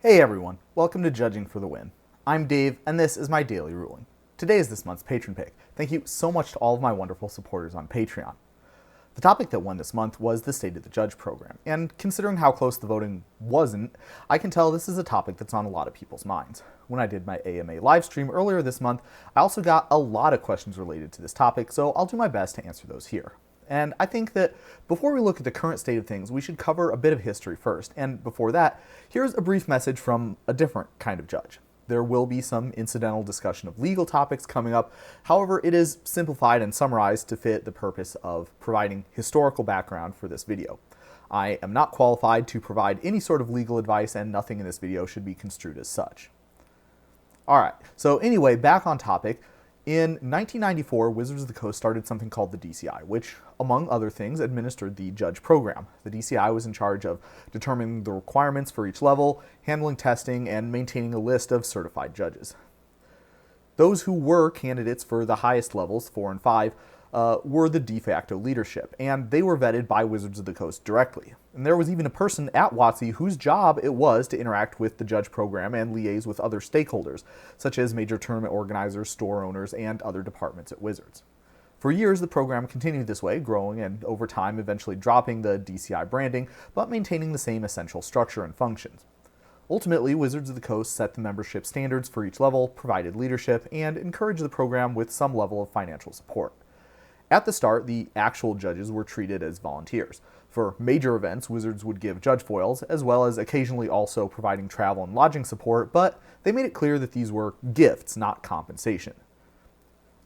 Hey everyone, welcome to Judging for the Win. I'm Dave, and this is my daily ruling. Today is this month's patron pick. Thank you so much to all of my wonderful supporters on Patreon. The topic that won this month was the State of the Judge program, and considering how close the voting wasn't, I can tell this is a topic that's on a lot of people's minds. When I did my AMA live stream earlier this month, I also got a lot of questions related to this topic, so I'll do my best to answer those here. And I think that before we look at the current state of things, we should cover a bit of history first. And before that, here's a brief message from a different kind of judge. There will be some incidental discussion of legal topics coming up. However, it is simplified and summarized to fit the purpose of providing historical background for this video. I am not qualified to provide any sort of legal advice, and nothing in this video should be construed as such. Alright, so anyway, back on topic. In 1994, Wizards of the Coast started something called the DCI, which, among other things, administered the judge program. The DCI was in charge of determining the requirements for each level, handling testing, and maintaining a list of certified judges. Those who were candidates for the highest levels, 4 and 5, were the de facto leadership, and they were vetted by Wizards of the Coast directly. And there was even a person at WotC whose job it was to interact with the judge program and liaise with other stakeholders, such as major tournament organizers, store owners, and other departments at Wizards. For years, the program continued this way, growing and over time eventually dropping the DCI branding, but maintaining the same essential structure and functions. Ultimately, Wizards of the Coast set the membership standards for each level, provided leadership, and encouraged the program with some level of financial support. At the start, the actual judges were treated as volunteers. For major events, Wizards would give judge foils, as well as occasionally also providing travel and lodging support, but they made it clear that these were gifts, not compensation.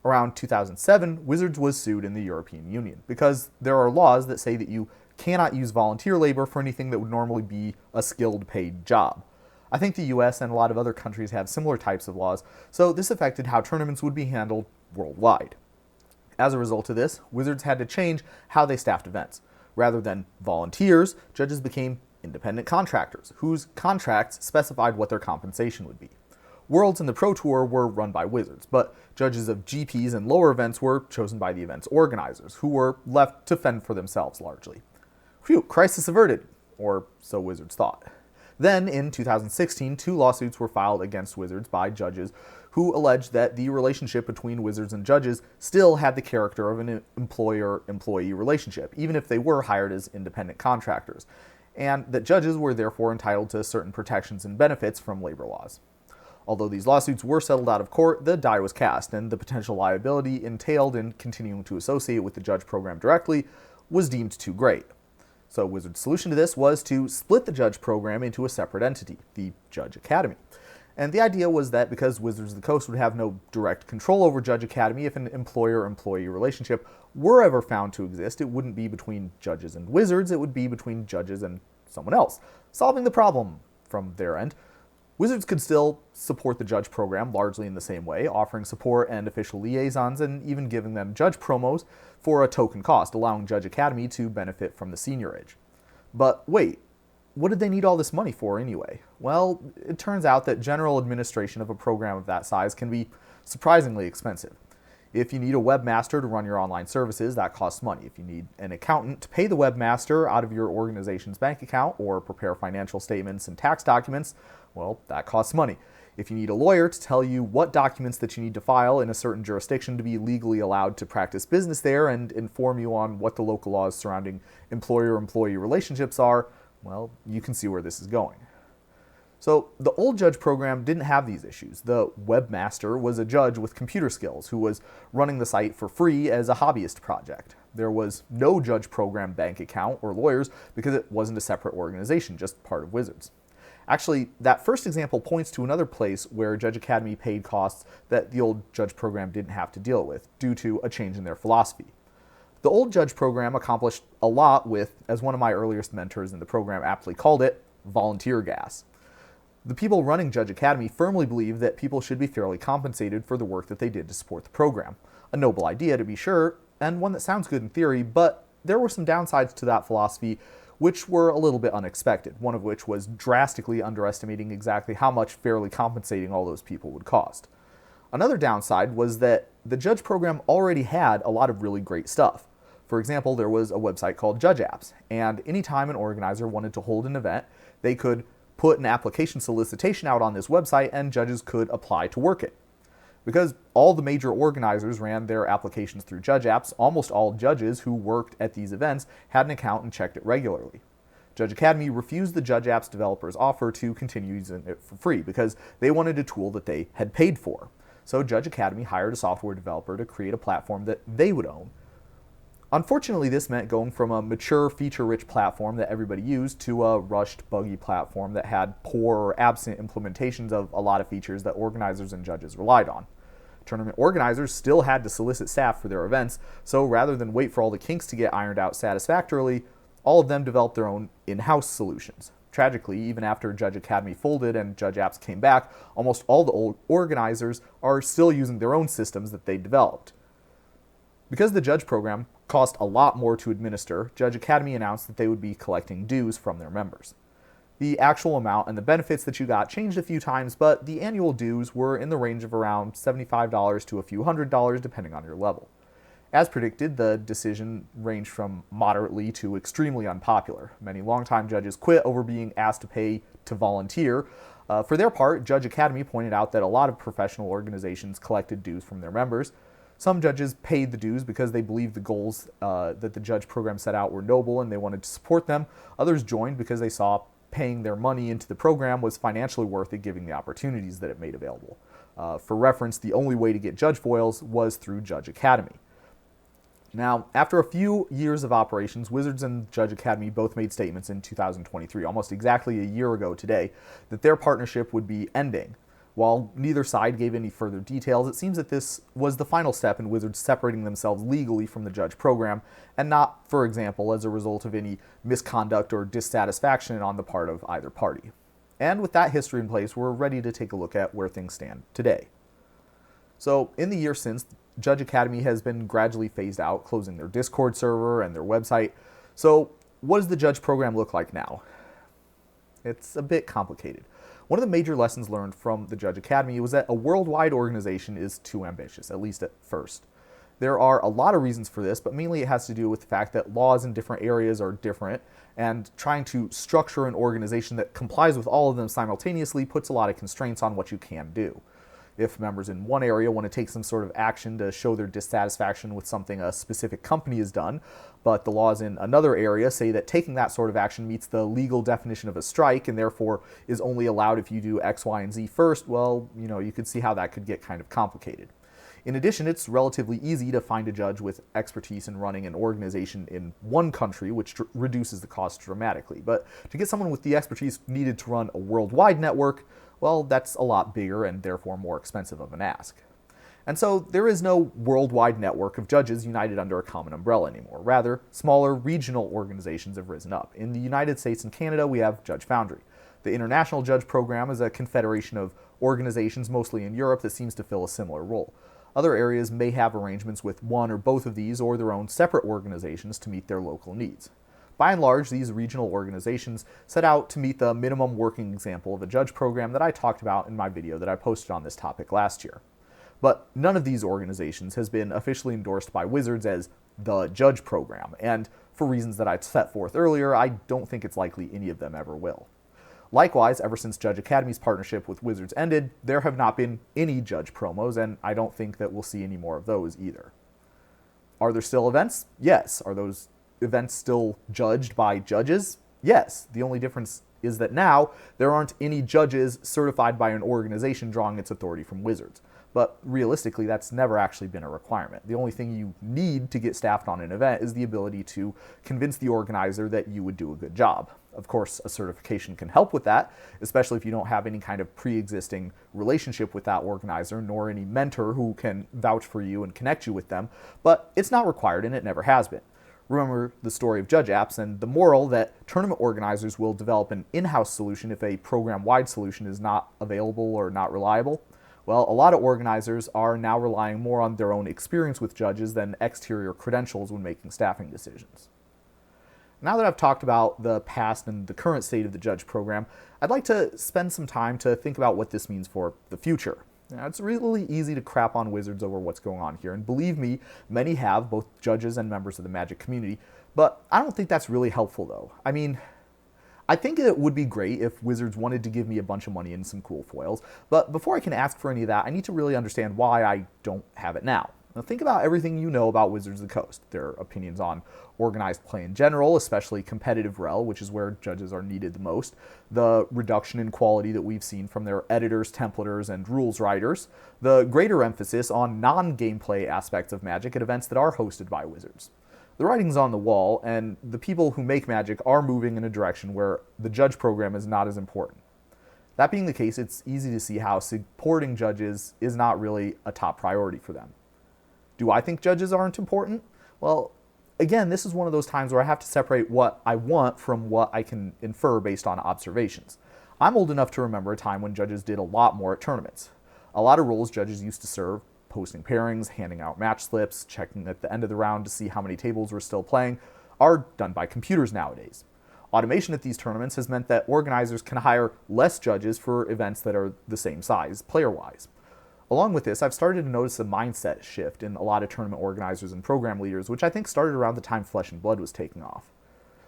Around 2007, Wizards was sued in the European Union, because there are laws that say that you cannot use volunteer labor for anything that would normally be a skilled paid job. I think the US and a lot of other countries have similar types of laws, so this affected how tournaments would be handled worldwide. As a result of this, Wizards had to change how they staffed events. Rather than volunteers, judges became independent contractors, whose contracts specified what their compensation would be. Worlds and the Pro Tour were run by Wizards, but judges of GPs and lower events were chosen by the event's organizers, who were left to fend for themselves largely. Phew, crisis averted, or so Wizards thought. Then, in 2016, 2 lawsuits were filed against Wizards by judges who alleged that the relationship between Wizards and judges still had the character of an employer-employee relationship, even if they were hired as independent contractors, and that judges were therefore entitled to certain protections and benefits from labor laws. Although these lawsuits were settled out of court, the die was cast, and the potential liability entailed in continuing to associate with the judge program directly was deemed too great. So Wizards' solution to this was to split the judge program into a separate entity, the Judge Academy. And the idea was that because Wizards of the Coast would have no direct control over Judge Academy, if an employer-employee relationship were ever found to exist, it wouldn't be between judges and Wizards, it would be between judges and someone else, solving the problem from their end. Wizards could still support the judge program largely in the same way, offering support and official liaisons and even giving them judge promos for a token cost, allowing Judge Academy to benefit from the seniorage. But wait, what did they need all this money for anyway? Well, it turns out that general administration of a program of that size can be surprisingly expensive. If you need a webmaster to run your online services, that costs money. If you need an accountant to pay the webmaster out of your organization's bank account or prepare financial statements and tax documents, well, that costs money. If you need a lawyer to tell you what documents that you need to file in a certain jurisdiction to be legally allowed to practice business there and inform you on what the local laws surrounding employer-employee relationships are, well, you can see where this is going. So the old judge program didn't have these issues. The webmaster was a judge with computer skills who was running the site for free as a hobbyist project. There was no judge program bank account or lawyers because it wasn't a separate organization, just part of Wizards. Actually, that first example points to another place where Judge Academy paid costs that the old judge program didn't have to deal with due to a change in their philosophy. The old judge program accomplished a lot with, as one of my earliest mentors in the program aptly called it, volunteer gas. The people running Judge Academy firmly believed that people should be fairly compensated for the work that they did to support the program. A noble idea, to be sure, and one that sounds good in theory, but there were some downsides to that philosophy which were a little bit unexpected, one of which was drastically underestimating exactly how much fairly compensating all those people would cost. Another downside was that the judge program already had a lot of really great stuff. For example, there was a website called Judge Apps, and anytime an organizer wanted to hold an event, they could put an application solicitation out on this website and judges could apply to work it. Because all the major organizers ran their applications through Judge Apps, almost all judges who worked at these events had an account and checked it regularly. Judge Academy refused the Judge Apps developers' offer to continue using it for free because they wanted a tool that they had paid for. So Judge Academy hired a software developer to create a platform that they would own. Unfortunately, this meant going from a mature, feature-rich platform that everybody used to a rushed, buggy platform that had poor or absent implementations of a lot of features that organizers and judges relied on. Tournament organizers still had to solicit staff for their events, so rather than wait for all the kinks to get ironed out satisfactorily, all of them developed their own in-house solutions. Tragically, even after Judge Academy folded and Judge Apps came back, almost all the old organizers are still using their own systems that they developed. Because the Judge program cost a lot more to administer, Judge Academy announced that they would be collecting dues from their members. The actual amount and the benefits that you got changed a few times, but the annual dues were in the range of around $75 to a few $100 depending on your level. As predicted, the decision ranged from moderately to extremely unpopular. Many longtime judges quit over being asked to pay to volunteer. For their part, Judge Academy pointed out that a lot of professional organizations collected dues from their members. Some judges paid the dues because they believed the goals that the Judge program set out were noble and they wanted to support them. Others joined because they saw paying their money into the program was financially worth it given the opportunities that it made available. For reference, the only way to get judge foils was through Judge Academy. Now, after a few years of operations, Wizards and Judge Academy both made statements in 2023, almost exactly a year ago today, that their partnership would be ending. While neither side gave any further details, it seems that this was the final step in Wizards separating themselves legally from the Judge program, and not, for example, as a result of any misconduct or dissatisfaction on the part of either party. And with that history in place, we're ready to take a look at where things stand today. So, in the year since, Judge Academy has been gradually phased out, closing their Discord server and their website. So, what does the Judge program look like now? It's a bit complicated. One of the major lessons learned from the Judge Academy was that a worldwide organization is too ambitious, at least at first. There are a lot of reasons for this, but mainly it has to do with the fact that laws in different areas are different, and trying to structure an organization that complies with all of them simultaneously puts a lot of constraints on what you can do. If members in one area want to take some sort of action to show their dissatisfaction with something a specific company has done, but the laws in another area say that taking that sort of action meets the legal definition of a strike and therefore is only allowed if you do X, Y, and Z first, well, you could see how that could get kind of complicated. In addition, it's relatively easy to find a judge with expertise in running an organization in one country, which reduces the cost dramatically. But to get someone with the expertise needed to run a worldwide network, well, that's a lot bigger and therefore more expensive of an ask. And so there is no worldwide network of judges united under a common umbrella anymore. Rather, smaller regional organizations have risen up. In the United States and Canada, we have Judge Foundry. The International Judge Program is a confederation of organizations, mostly in Europe, that seems to fill a similar role. Other areas may have arrangements with one or both of these or their own separate organizations to meet their local needs. By and large, these regional organizations set out to meet the minimum working example of a judge program that I talked about in my video that I posted on this topic last year. But none of these organizations has been officially endorsed by Wizards as the judge program, and for reasons that I set forth earlier, I don't think it's likely any of them ever will. Likewise, ever since Judge Academy's partnership with Wizards ended, there have not been any judge promos, and I don't think that we'll see any more of those either. Are there still events? Yes. Are those events still judged by judges? Yes. The only difference is that now there aren't any judges certified by an organization drawing its authority from Wizards. But realistically, that's never actually been a requirement. The only thing you need to get staffed on an event is the ability to convince the organizer that you would do a good job. Of course, a certification can help with that, especially if you don't have any kind of pre-existing relationship with that organizer, nor any mentor who can vouch for you and connect you with them, but it's not required and it never has been. Remember the story of Judge Apps and the moral that tournament organizers will develop an in-house solution if a program-wide solution is not available or not reliable? Well, a lot of organizers are now relying more on their own experience with judges than exterior credentials when making staffing decisions. Now that I've talked about the past and the current state of the judge program, I'd like to spend some time to think about what this means for the future. Now, it's really easy to crap on Wizards over what's going on here, and believe me, many have, both judges and members of the Magic community, but I don't think that's really helpful though. I mean, I think it would be great if Wizards wanted to give me a bunch of money and some cool foils, but before I can ask for any of that, I need to really understand why I don't have it now. Now think about everything you know about Wizards of the Coast, their opinions on organized play in general, especially competitive rel, which is where judges are needed the most, the reduction in quality that we've seen from their editors, templators, and rules writers, the greater emphasis on non-gameplay aspects of Magic at events that are hosted by Wizards. The writing's on the wall, and the people who make Magic are moving in a direction where the judge program is not as important. That being the case, it's easy to see how supporting judges is not really a top priority for them. Do I think judges aren't important? Well, again, this is one of those times where I have to separate what I want from what I can infer based on observations. I'm old enough to remember a time when judges did a lot more at tournaments. A lot of roles judges used to serve, posting pairings, handing out match slips, checking at the end of the round to see how many tables were still playing, are done by computers nowadays. Automation at these tournaments has meant that organizers can hire less judges for events that are the same size, player-wise. Along with this, I've started to notice a mindset shift in a lot of tournament organizers and program leaders, which I think started around the time Flesh and Blood was taking off.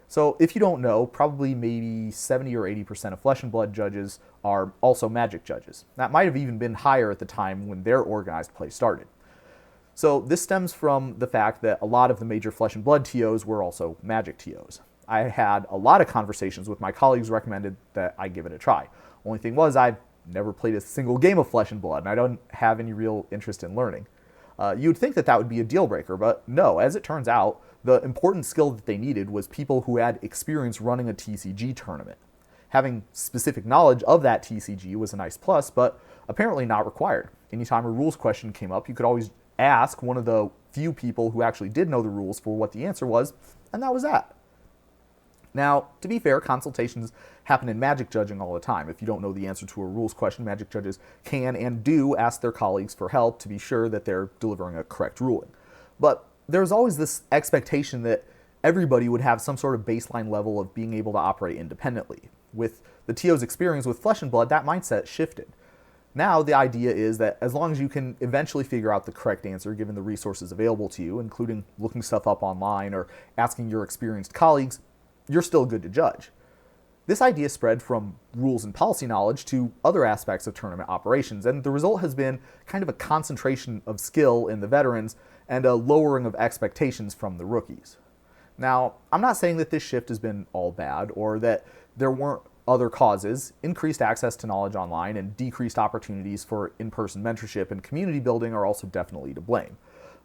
So if you don't know, probably maybe 70 or 80% of Flesh and Blood judges are also Magic judges. That might have even been higher at the time when their organized play started. So this stems from the fact that a lot of the major Flesh and Blood TOs were also Magic TOs. I had a lot of conversations with my colleagues recommended that I give it a try. Only thing was, I've never played a single game of Flesh and Blood, and I don't have any real interest in learning. You'd think that that would be a deal breaker, but no, as it turns out, the important skill that they needed was people who had experience running a TCG tournament. Having specific knowledge of that TCG was a nice plus, but apparently not required. Anytime a rules question came up, you could always ask one of the few people who actually did know the rules for what the answer was, and that was that. Now, to be fair, consultations happen in Magic judging all the time. If you don't know the answer to a rules question, Magic judges can and do ask their colleagues for help to be sure that they're delivering a correct ruling. But there's always this expectation that everybody would have some sort of baseline level of being able to operate independently. With the TO's experience with Flesh and Blood, that mindset shifted. Now the idea is that as long as you can eventually figure out the correct answer given the resources available to you, including looking stuff up online or asking your experienced colleagues, you're still good to judge. This idea spread from rules and policy knowledge to other aspects of tournament operations, and the result has been kind of a concentration of skill in the veterans and a lowering of expectations from the rookies. Now, I'm not saying that this shift has been all bad or that there weren't other causes. Increased access to knowledge online and decreased opportunities for in-person mentorship and community building are also definitely to blame.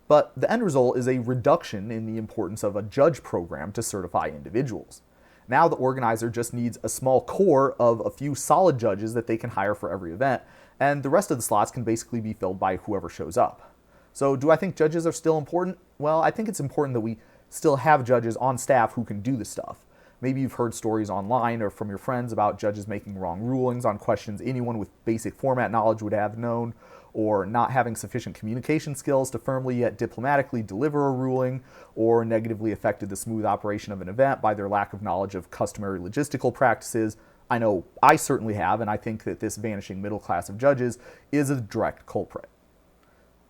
But the end result is a reduction in the importance of a judge program to certify individuals. Now the organizer just needs a small core of a few solid judges that they can hire for every event, and the rest of the slots can basically be filled by whoever shows up. So do I think judges are still important? Well, I think it's important that we still have judges on staff who can do the stuff. Maybe you've heard stories online or from your friends about judges making wrong rulings on questions anyone with basic format knowledge would have known, or not having sufficient communication skills to firmly yet diplomatically deliver a ruling, or negatively affected the smooth operation of an event by their lack of knowledge of customary logistical practices. I know I certainly have, and I think that this vanishing middle class of judges is a direct culprit.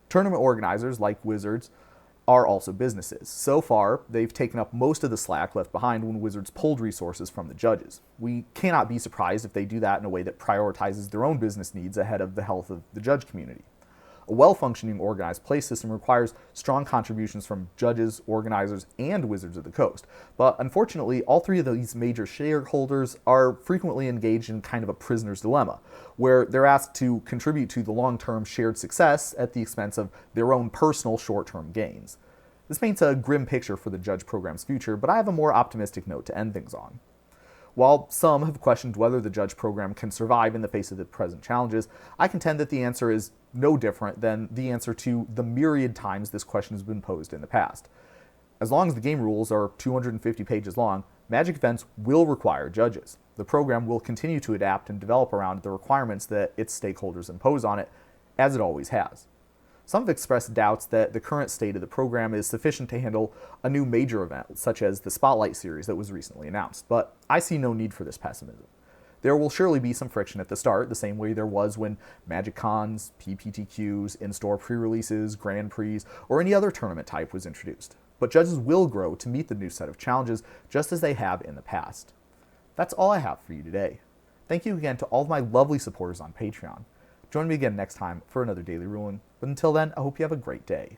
Tournament organizers, like Wizards, are also businesses. So far, they've taken up most of the slack left behind when Wizards pulled resources from the judges. We cannot be surprised if they do that in a way that prioritizes their own business needs ahead of the health of the judge community. A well-functioning organized play system requires strong contributions from judges, organizers, and Wizards of the Coast. But unfortunately, all three of these major shareholders are frequently engaged in kind of a prisoner's dilemma, where they're asked to contribute to the long-term shared success at the expense of their own personal short-term gains. This paints a grim picture for the judge program's future, but I have a more optimistic note to end things on. While some have questioned whether the judge program can survive in the face of the present challenges, I contend that the answer is no different than the answer to the myriad times this question has been posed in the past. As long as the game rules are 250 pages long, Magic events will require judges. The program will continue to adapt and develop around the requirements that its stakeholders impose on it, as it always has. Some have expressed doubts that the current state of the program is sufficient to handle a new major event, such as the Spotlight series that was recently announced, but I see no need for this pessimism. There will surely be some friction at the start, the same way there was when Magic Cons, PPTQs, in-store pre-releases, Grand Prix, or any other tournament type was introduced. But judges will grow to meet the new set of challenges, just as they have in the past. That's all I have for you today. Thank you again to all of my lovely supporters on Patreon. Join me again next time for another Daily Ruling, but until then, I hope you have a great day.